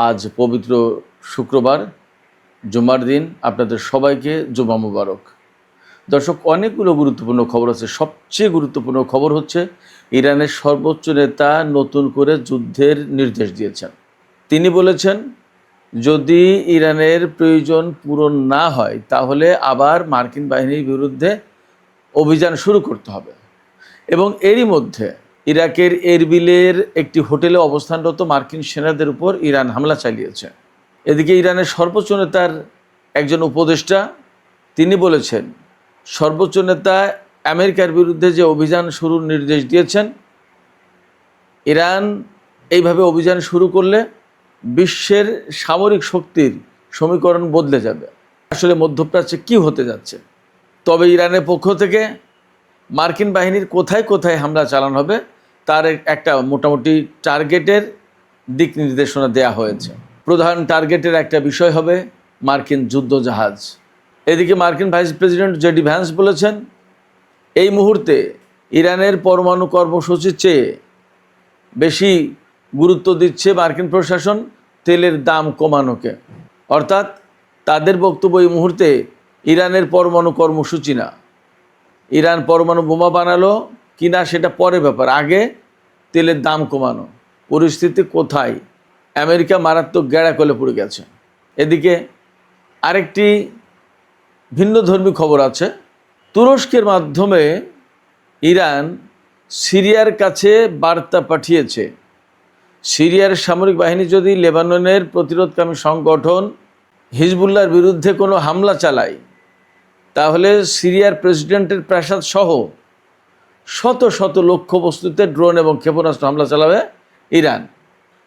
আজ পবিত্র শুক্রবার, জুমার দিন। আপনাদের সবাইকে জুমা মুবারক। দর্শক, অনেকগুলো গুরুত্বপূর্ণ খবর আছে। সবচেয়ে গুরুত্বপূর্ণ খবর হচ্ছে ইরানের সর্বোচ্চ নেতা নতুন করে যুদ্ধের নির্দেশ দিয়েছেন। তিনি বলেছেন, যদি ইরানের প্রয়োজন পূরণ না হয় তাহলে আবার মার্কিন বাহিনীর বিরুদ্ধে অভিযান শুরু করতে হবে। এবং এরই মধ্যে ইরাকের এরবিলের একটি হোটেলে অবস্থানরত মার্কিন সেনাদের উপর ইরান হামলা চালিয়েছে। এদিকে ইরানের সর্বোচ্চ নেতার একজন উপদেষ্টা তিনি বলেছেন, সর্বোচ্চ নেতা আমেরিকার বিরুদ্ধে যে অভিযান শুরুর নির্দেশ দিয়েছেন, ইরান এইভাবে অভিযান শুরু করলে বিশ্বের সামরিক শক্তির সমীকরণ বদলে যাবে। আসলে মধ্যপ্রাচ্যে কি হতে যাচ্ছে? তবে ইরানের পক্ষ থেকে মার্কিন বাহিনীর কোথায় কোথায় হামলা চালানো হবে তার একটা মোটামুটি টার্গেটের দিক নির্দেশনা দেয়া হয়েছে। প্রধান টার্গেটের একটা বিষয় হবে মার্কিন যুদ্ধজাহাজ। এদিকে মার্কিন ভাইস প্রেসিডেন্ট জেডি ভ্যান্স বলেছেন, এই মুহূর্তে ইরানের পরমাণু কর্মসূচির চেয়ে বেশি গুরুত্ব দিচ্ছে মার্কিন প্রশাসন তেলের দাম কমানোকে। অর্থাৎ তাদের বক্তব্য এই মুহূর্তে ইরানের পরমাণু কর্মসূচি না, ইরান পরমাণু বোমা বানালো কিনা সেটা পরে ব্যাপার, আগে তেলের দাম কমানো। পরিস্থিতি কোথায়? আমেরিকা মারাত্মক গ্যাড়াকলে পড়ে গেছে। এদিকে আরেকটি ভিন্নধর্মী খবর আছে। তুরস্কের মাধ্যমে ইরান সিরিয়ার কাছে বার্তা পাঠিয়েছে, সিরিয়ার সামরিক বাহিনী যদি লেবাননের প্রতিরোধকামী সংগঠন হিজবুল্লাহর বিরুদ্ধে কোনো হামলা চালায় তাহলে সিরিয়ার প্রেসিডেন্টের প্রাসাদ সহ শত শত লক্ষ্যবস্তুতে ড্রোন এবং ক্ষেপণাস্ত্র হামলা চালাবে ইরান।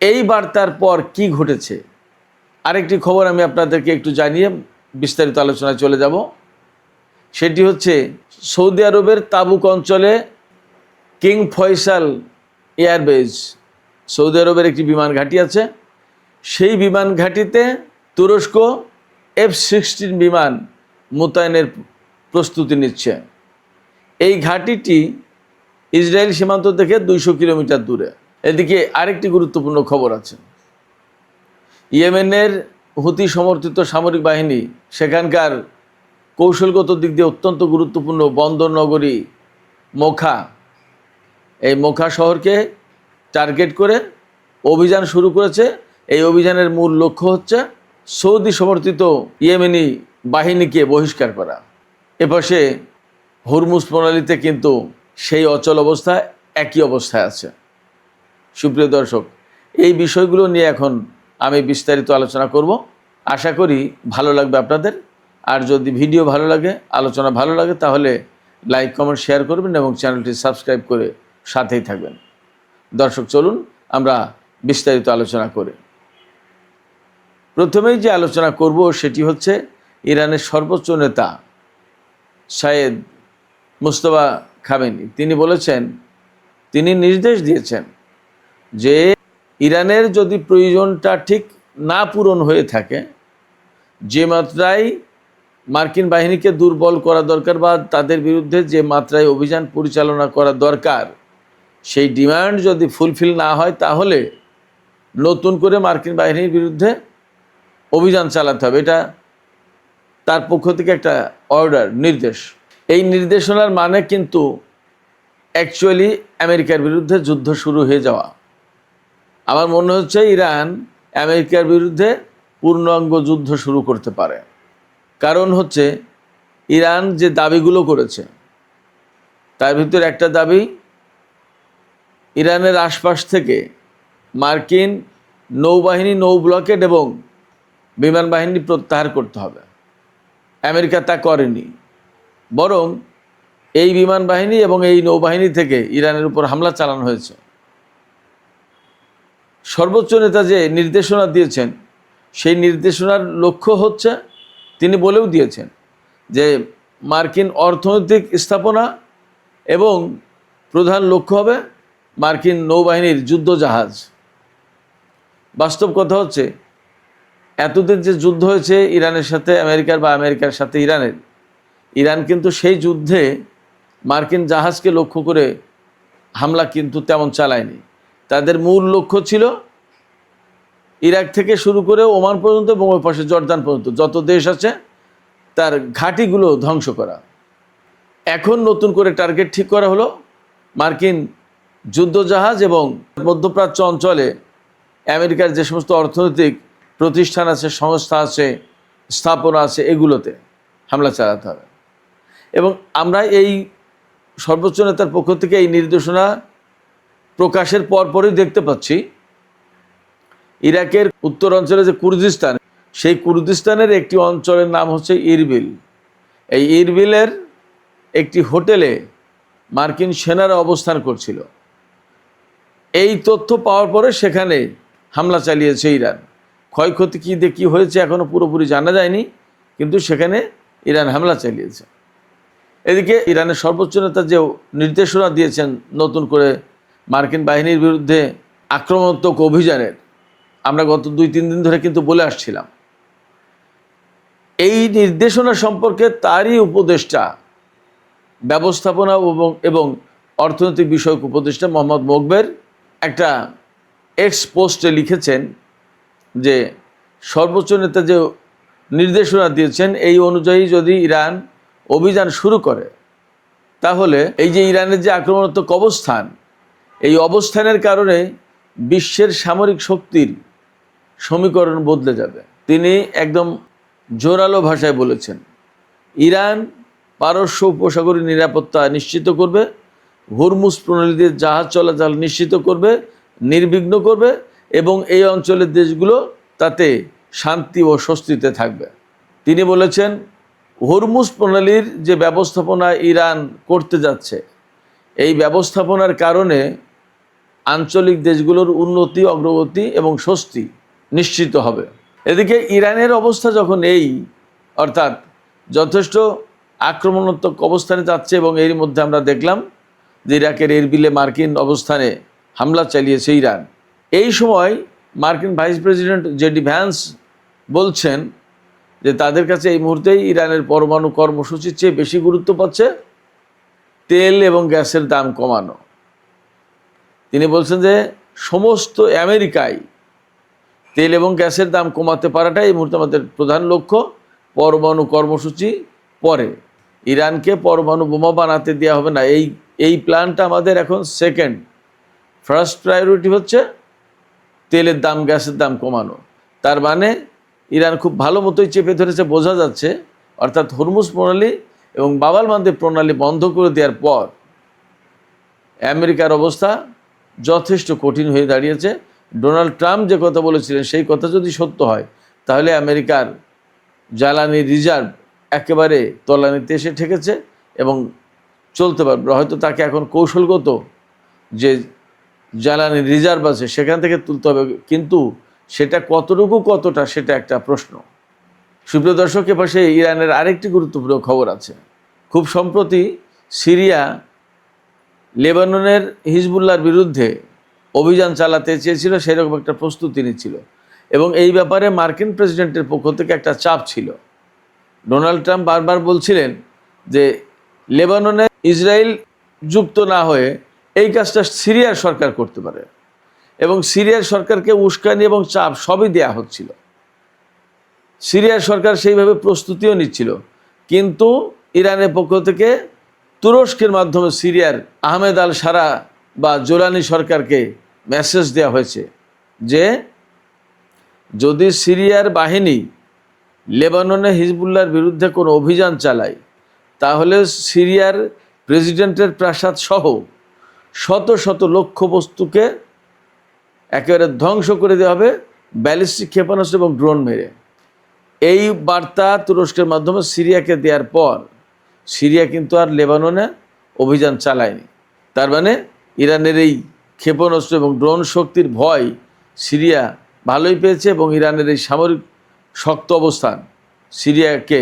এই বার্তার পর কি ঘটেছে আরেকটি খবর আমি আপনাদেরকে একটু জানিয়ে বিস্তারিত আলোচনায় চলে যাব। সেটি হচ্ছে সৌদি আরবের তাবুক অঞ্চলে কিং ফয়সাল এয়ারবেজ, সৌদি আরবের একটি বিমান ঘাঁটি আছে। সেই বিমান ঘাঁটিতে তুরস্ক F-16 বিমান মোতায়েনের প্রস্তুতি নিচ্ছে। এই ঘাঁটিটি ইসরায়েল সীমান্ত থেকে 200 কিলোমিটার দূরে। এদিকে আরেকটি গুরুত্বপূর্ণ খবর আছে। ইয়েমেনের হুতি সমর্থিত সামরিক বাহিনী সেখানকার কৌশলগত দিক দিয়ে অত্যন্ত গুরুত্বপূর্ণ বন্দর নগরী মোখা, এই মোখা শহরকে টার্গেট করে অভিযান শুরু করেছে। এই অভিযানের মূল লক্ষ্য হচ্ছে সৌদি সমর্থিত ইয়েমেনি বাহিনীকে বহিষ্কার করা। এপাশে হরমুজ প্রণালীতে কিন্তু সেই অচল অবস্থা একই অবস্থায় আছে। সুপ্রিয় দর্শক, এই বিষয়গুলো নিয়ে এখন আমি বিস্তারিত আলোচনা করব। আশা করি ভালো লাগবে আপনাদের। আর যদি ভিডিও ভালো লাগে, আলোচনা ভালো লাগে, তাহলে লাইক কমেন্ট শেয়ার করবেন এবং চ্যানেলটি সাবস্ক্রাইব করে সাথেই থাকবেন। দর্শক, চলুন আমরা বিস্তারিত আলোচনা করি। প্রথমেই যে আলোচনা করব সেটি হচ্ছে ইরানের সর্বোচ্চ নেতা সাইয়েদ মুজতবা খামেনি। তিনি বলেছেন, তিনি নির্দেশ দিয়েছেন যে ইরানের যদি প্রয়োজনটা ঠিক না পূরণ হয়ে থাকে, যে মাত্রায় মার্কিন বাহিনীকে দুর্বল করা দরকার বা তাদের বিরুদ্ধে যে মাত্রায় অভিযান পরিচালনা করা দরকার, সেই ডিমান্ড যদি ফুলফিল না হয় তাহলে নতুন করে মার্কিন বাহিনীর বিরুদ্ধে অভিযান চালাতে হবে। এটা তার পক্ষ থেকে একটা অর্ডার, নির্দেশ। এই নির্দেশনার মানে কিন্তু অ্যাকচুয়ালি আমেরিকার বিরুদ্ধে যুদ্ধ শুরু হয়ে যাওয়া। আমার মনে হচ্ছে ইরান আমেরিকার বিরুদ্ধে পূর্ণাঙ্গ যুদ্ধ শুরু করতে পারে। কারণ হচ্ছে ইরান যে দাবিগুলো করেছে তার ভিতরে একটা দাবি, ইরানের আশপাশ থেকে মার্কিন নৌবাহিনী, নৌ ব্লকেড এবং বিমান বাহিনী প্রত্যাহার করতে হবে। আমেরিকা তা করেনি, বরং এই বিমান বাহিনী এবং এই নৌবাহিনী থেকে ইরানের উপর হামলা চালানো হয়েছে। সর্বোচ্চ নেতা যে নির্দেশনা দিয়েছেন সেই নির্দেশনার লক্ষ্য হচ্ছে, তিনি বলেও দিয়েছেন যে মার্কিন অর্থনৈতিক স্থাপনা এবং প্রধান লক্ষ্য হবে মার্কিন নৌবাহিনীর যুদ্ধজাহাজ। বাস্তব কথা হচ্ছে, এতদিন যে যুদ্ধ হয়েছে ইরানের সাথে আমেরিকার বা আমেরিকার সাথে ইরানের, ইরান কিন্তু সেই যুদ্ধে মার্কিন জাহাজকে লক্ষ্য করে হামলা কিন্তু তেমন চালায়নি। তাদের মূল লক্ষ্য ছিল ইরাক থেকে শুরু করে ওমান পর্যন্ত এবং ওই পাশে জর্দান পর্যন্ত যত দেশ আছে তার ঘাঁটিগুলো ধ্বংস করা। এখন নতুন করে টার্গেট ঠিক করা হলো মার্কিন যুদ্ধজাহাজ এবং মধ্যপ্রাচ্য অঞ্চলে আমেরিকার যে সমস্ত অর্থনৈতিক প্রতিষ্ঠান আছে, সংস্থা আছে, স্থাপনা আছে, এগুলোতে হামলা চালাতে হবে। এবং আমরা এই সর্বোচ্চ নেতার পক্ষ থেকে এই নির্দেশনা প্রকাশের পরপরই দেখতে পাচ্ছি ইরাকের উত্তর অঞ্চলে যে কুর্দিস্তান, সেই কুর্দিস্তানের একটি অঞ্চলের নাম হচ্ছে ইরবিল। এই ইরবিলের একটি হোটেলে মার্কিন সেনারা অবস্থান করছিল। এই তথ্য পাওয়ার পরে সেখানে হামলা চালিয়েছে ইরান। ক্ষয়ক্ষতি কী হয়েছে এখনও পুরোপুরি জানা যায়নি, কিন্তু সেখানে ইরান হামলা চালিয়েছে। এদিকে ইরানের সর্বোচ্চ নেতা যে নির্দেশনা দিয়েছেন নতুন করে মার্কিন বাহিনীর বিরুদ্ধে আক্রমণাত্মক অভিযানের, আমরা গত 2-3 দিন ধরে কিন্তু বলে আসছিলাম। এই নির্দেশনা সম্পর্কে তারই উপদেষ্টা, ব্যবস্থাপনা এবং অর্থনৈতিক বিষয়ক উপদেষ্টা মোহাম্মদ মোকবের একটা এক্স পোস্টে লিখেছেন যে সর্বোচ্চ নেতা যে নির্দেশনা দিয়েছেন এই অনুযায়ী যদি ইরান অভিযান শুরু করে, তাহলে এই যে ইরানের যে আক্রমণাত্মক অবস্থান, এই অবস্থানের কারণে বিশ্বের সামরিক শক্তির সমীকরণ বদলে যাবে। তিনি একদম জোরালো ভাষায় বলেছেন, ইরান পারস্য উপসাগরীয় নিরাপত্তা নিশ্চিত করবে, হরমুজ প্রণালী দিয়ে জাহাজ চলাচল নিশ্চিত করবে, নির্বিঘ্ন করবে এবং এই অঞ্চলের দেশগুলো তাতে শান্তি ও স্বস্তিতে থাকবে। তিনি বলেছেন, হরমুজ প্রণালীর যে ব্যবস্থাপনা ইরান করতে যাচ্ছে, এই ব্যবস্থাপনার কারণে আঞ্চলিক দেশগুলোর উন্নতি, অগ্রগতি এবং স্বস্তি নিশ্চিত হবে। এদিকে ইরানের অবস্থা যখন অর্থাৎ যথেষ্ট আক্রমণাত্মক অবস্থানে যাচ্ছে এবং এর মধ্যে আমরা দেখলাম যে ইরাকের এরবিলে মার্কিন অবস্থানে হামলা চালিয়েছে ইরান। এই সময় মার্কিন ভাইস প্রেসিডেন্ট জেডি ভ্যান্স বলছেন যে তাদের কাছে এই মুহূর্তেই ইরানের পরমাণু কর্মসূচির চেয়ে বেশি গুরুত্ব পাচ্ছে তেল এবং গ্যাসের দাম কমানো। তিনি বলছেন যে সমস্ত আমেরিকায় তেল এবং গ্যাসের দাম কমাতে পারাটাই এই মুহূর্তে আমাদের প্রধান লক্ষ্য। পরমাণু কর্মসূচি পরে, ইরানকে পরমাণু বোমা বানাতে দেওয়া হবে না, এই প্ল্যানটা আমাদের এখন সেকেন্ড। ফার্স্ট প্রায়োরিটি হচ্ছে তেলের দাম, গ্যাসের দাম কমানো। তার মানে ইরান খুব ভালো মতোই চেপে ধরেছে বোঝা যাচ্ছে। অর্থাৎ হরমুজ প্রণালী এবং বাবাল মান্দেব প্রণালী বন্ধ করে দেওয়ার পর আমেরিকার অবস্থা যথেষ্ট কঠিন হয়ে দাঁড়িয়েছে। ডোনাল্ড ট্রাম্প যে কথা বলেছিলেন সেই কথা যদি সত্য হয়, তাহলে আমেরিকার জ্বালানি রিজার্ভ একেবারে তলানিতে এসে ঠেকেছে এবং চলতে পারবে। হয়তো তাকে এখন কৌশলগত যে জ্বালানি রিজার্ভ আছে সেখান থেকে তুলতে হবে, কিন্তু সেটা কতটা সেটা একটা প্রশ্ন। সুপ্রিয় দর্শক, এপাশে ইরানের আরেকটি গুরুত্বপূর্ণ খবর আছে। খুব সম্প্রতি সিরিয়া লেবাননের হিজবুল্লাহর বিরুদ্ধে অভিযান চালাতে চেয়েছিল, সেরকম একটা প্রস্তুতি নিচ্ছিল এবং এই ব্যাপারে মার্কিন প্রেসিডেন্টের পক্ষ থেকে একটা চাপ ছিল। ডোনাল্ড ট্রাম্প বারবার বলছিলেন যে লেবাননে ইসরায়েল যুক্ত না হয়ে এই কাজটা সিরিয়ার সরকার করতে পারে এবং সিরিয়ার সরকারকে উস্কানি এবং চাপ সবই দেয়া হচ্ছিল। সিরিয়ার সরকার সেইভাবে প্রস্তুতিও নিচ্ছিল, কিন্তু ইরানের পক্ষ থেকে তুরস্কের মাধ্যমে সিরিয়ার আহমেদ আল সারা বা জোলানি সরকারকে মেসেজ দেওয়া হয়েছে যে যদি সিরিয়ার বাহিনী লেবাননে হিজবুল্লাহর বিরুদ্ধে কোনো অভিযান চালায়, তাহলে সিরিয়ার প্রেসিডেন্টের প্রাসাদ সহ শত শত লক্ষ্যবস্তুকে একেবারে ধ্বংস করে দেওয়া হবে ব্যালিস্টিক ক্ষেপণাস্ত্র এবং ড্রোন মেরে। এই বার্তা তুরস্কের মাধ্যমে সিরিয়াকে দেওয়ার পর সিরিয়া কিন্তু আর লেবাননে অভিযান চালায়নি। তার মানে ইরানের এই ক্ষেপণাস্ত্র এবং ড্রোন শক্তির ভয় সিরিয়া ভালোই পেয়েছে এবং ইরানের এই সামরিক শক্ত অবস্থান সিরিয়াকে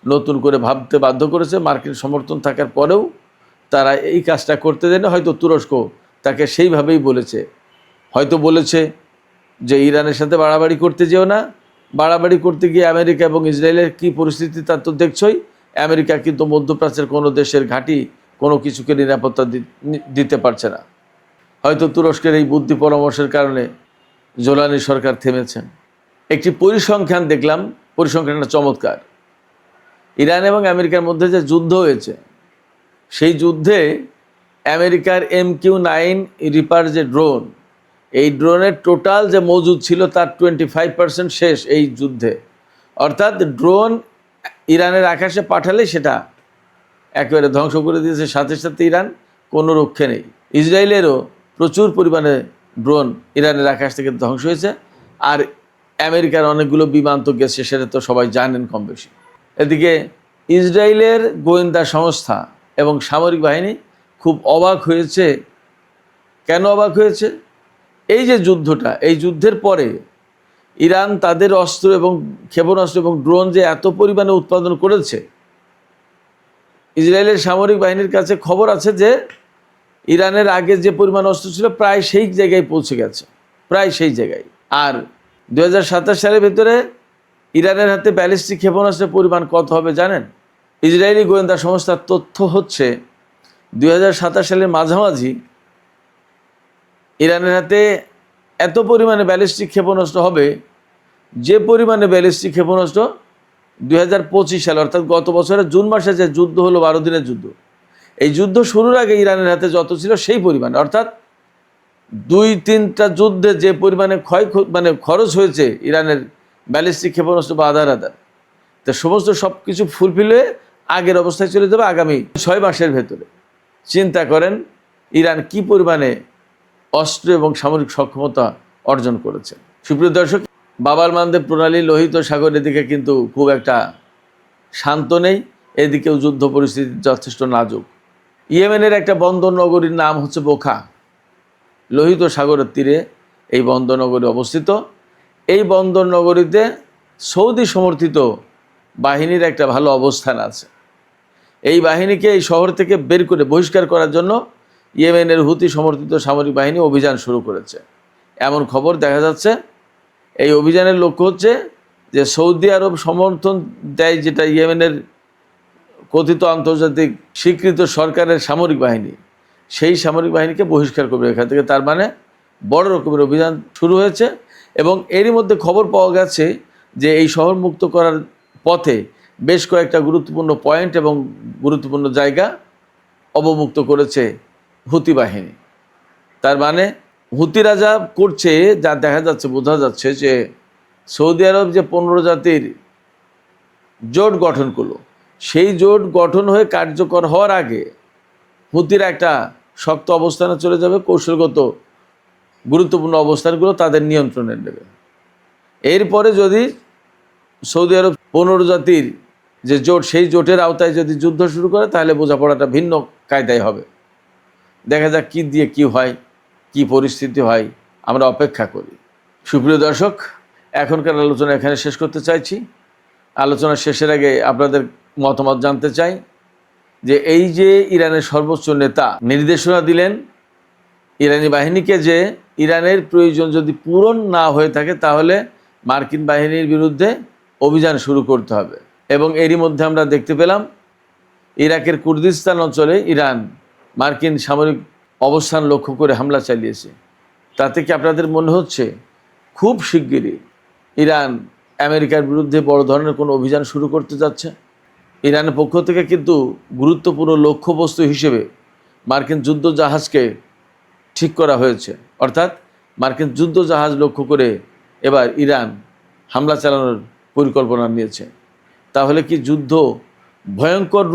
নতুন করে ভাবতে বাধ্য করেছে। মার্কিন সমর্থন থাকার পরেও তারা এই কাজটা করতে দেয়নি। হয়তো তুরস্ক তাকে সেইভাবেই বলেছে যে ইরানের সাথে বাড়াবাড়ি করতে যেও না। বাড়াবাড়ি করতে গিয়ে আমেরিকা এবং ইসরায়েলের কী পরিস্থিতি তা তো দেখছই। আমেরিকা কিন্তু মধ্যপ্রাচ্যের কোনো দেশের ঘাঁটি কোনো কিছুকে নিরাপত্তা দিতে পারছে না। হয়তো তুরস্কের এই বুদ্ধি পরামর্শের কারণে জোলানি সরকার থেমেছেন। একটি পরিসংখ্যান দেখলাম, পরিসংখ্যানটা চমৎকার। ইরান এবং আমেরিকার মধ্যে যে যুদ্ধ হয়েছে, সেই যুদ্ধে আমেরিকার MQ-9 রিপার যে ড্রোন, এই ড্রোনের টোটাল যে মজুদ ছিল তার 25% শেষ এই যুদ্ধে। অর্থাৎ ড্রোন ইরানের আকাশে পাঠালে সেটা একেবারে ধ্বংস করে দিয়েছে, সাথে সাথে ইরান কোনো রক্ষে নেই। ইসরায়েলেরও প্রচুর পরিমাণে ড্রোন ইরানের আকাশ থেকে ধ্বংস হয়েছে, আর আমেরিকার অনেকগুলো বিমান তো গেছে, সেটা তো সবাই জানেন কম বেশি। এদিকে ইসরায়েলের গোয়েন্দা সংস্থা এবং সামরিক বাহিনী খুব অবাক হয়েছে। কেন অবাক হয়েছে? এই যে যুদ্ধটা, এই যুদ্ধের পরে ইরান তাদের অস্ত্র এবং ক্ষেপণাস্ত্র এবং ড্রোন যে এত পরিমাণে উৎপাদন করেছে, ইসরায়েলের সামরিক বাহিনীর কাছে খবর আছে যে ইরানের আগে যে পরিমাণ অস্ত্র ছিল প্রায় সেই জায়গায় পৌঁছে গেছে, প্রায় সেই জায়গায়। আর 2027 সালের ভেতরে ইরানের হাতে ব্যালিস্টিক ক্ষেপণাস্ত্রের পরিমাণ কত হবে জানেন? ইসরায়েলি গোয়েন্দা সংস্থার তথ্য হচ্ছে 2027 সালের মাঝামাঝি ইরানের হাতে এত পরিমাণে ব্যালিস্টিক ক্ষেপণাস্ত্র হবে, যে পরিমাণে ব্যালিস্টিক ক্ষেপণাস্ত্র 2025 সালে অর্থাৎ গত বছরের জুন মাসে যে যুদ্ধ হলো, 12 দিনের যুদ্ধ, এই যুদ্ধ শুরুর আগে ইরানের হাতে যত ছিল সেই পরিমাণে, অর্থাৎ 2-3টা যুদ্ধে যে পরিমাণে খরচ হয়েছে ইরানের ব্যালিস্টিক ক্ষেপণাস্ত্র বা আধার তো সমস্ত সব কিছু ফুলফিল হয়ে আগের অবস্থায় চলে যাবে আগামী 6 মাসের ভেতরে। চিন্তা করেন ইরান কি পরিমাণে অস্ত্র এবং সামরিক সক্ষমতা অর্জন করেছে। সুপ্রিয় দর্শক, বাবার মানদেব প্রণালী লোহিত সাগরের দিকে কিন্তু খুব একটা শান্ত নেই, এদিকেও যুদ্ধ পরিস্থিতি যথেষ্ট নাজুক। ইয়েমেনের একটা বন্দর নগরীর নাম হচ্ছে বোখা, লোহিত সাগরের তীরে এই বন্দর নগরী অবস্থিত। এই বন্দর নগরীতে সৌদি সমর্থিত বাহিনীর একটা ভালো অবস্থান আছে। এই বাহিনীকে এই শহর থেকে বের করে বহিষ্কার করার জন্য ইয়েমেনের হুতি সমর্থিত সামরিক বাহিনী অভিযান শুরু করেছে, এমন খবর দেখা যাচ্ছে। এই অভিযানের লক্ষ্য হচ্ছে যে সৌদি আরব সমর্থন দেয় যেটা ইয়েমেনের কথিত আন্তর্জাতিক স্বীকৃত সরকারের সামরিক বাহিনী, সেই সামরিক বাহিনীকে বহিষ্কার করবে এখান থেকে। তার মানে বড় রকমের অভিযান শুরু হয়েছে, এবং এরই মধ্যে খবর পাওয়া গেছে যে এই শহর মুক্ত করার পথে বেশ কয়েকটা গুরুত্বপূর্ণ পয়েন্ট এবং গুরুত্বপূর্ণ জায়গা অবমুক্ত করেছে হুতি বাহিনী। তার মানে হুতিরা যা করছে, যা দেখা যাচ্ছে, বোঝা যাচ্ছে যে সৌদি আরব যে 15 জাতির জোট গঠন করলো, সেই জোট গঠন হয়ে কার্যকর হওয়ার আগে হুতিরা একটা শক্ত অবস্থানে চলে যাবে, কৌশলগত গুরুত্বপূর্ণ অবস্থানগুলো তাদের নিয়ন্ত্রণে নেবে। এরপরে যদি সৌদি আরব 15 জাতির যে জোট, সেই জোটের আওতায় যদি যুদ্ধ শুরু করে, তাহলে বোঝাপড়াটা ভিন্ন কায়দায় হবে। দেখা যাক কী দিয়ে কী হয়, কি পরিস্থিতি হয়, আমরা অপেক্ষা করি। সুপ্রিয় দর্শক, এখনকার আলোচনা এখানে শেষ করতে চাইছি। আলোচনা শেষের আগে আপনাদের মতামত জানতে চাই যে এই যে ইরানের সর্বোচ্চ নেতা নির্দেশনা দিলেন ইরানি বাহিনীকে যে ইরানের প্রয়োজন যদি পূরণ না হয়ে থাকে তাহলে মার্কিন বাহিনীর বিরুদ্ধে অভিযান শুরু করতে হবে, এবং এরই মধ্যে আমরা দেখতে পেলাম ইরাকের কুর্দিস্তান অঞ্চলে ইরান মার্কিন সামরিক অবস্থান লক্ষ্য করে হামলা চালিয়েছে। তাতে কি আপনাদের মনে হচ্ছে খুব শিগগিরই ইরান আমেরিকার বিরুদ্ধে বড় ধরনের কোনো অভিযান শুরু করতে যাচ্ছে? ইরানের পক্ষ থেকে কিন্তু গুরুত্বপূর্ণ লক্ষ্যবস্তু হিসেবে মার্কিন যুদ্ধ জাহাজকে ঠিক করা হয়েছে, অর্থাৎ মার্কিন যুদ্ধ জাহাজ লক্ষ্য করে এবার ইরান হামলা চালানোর পরিকল্পনা নিয়েছে। তাহলে কি যুদ্ধ ভয়ঙ্কর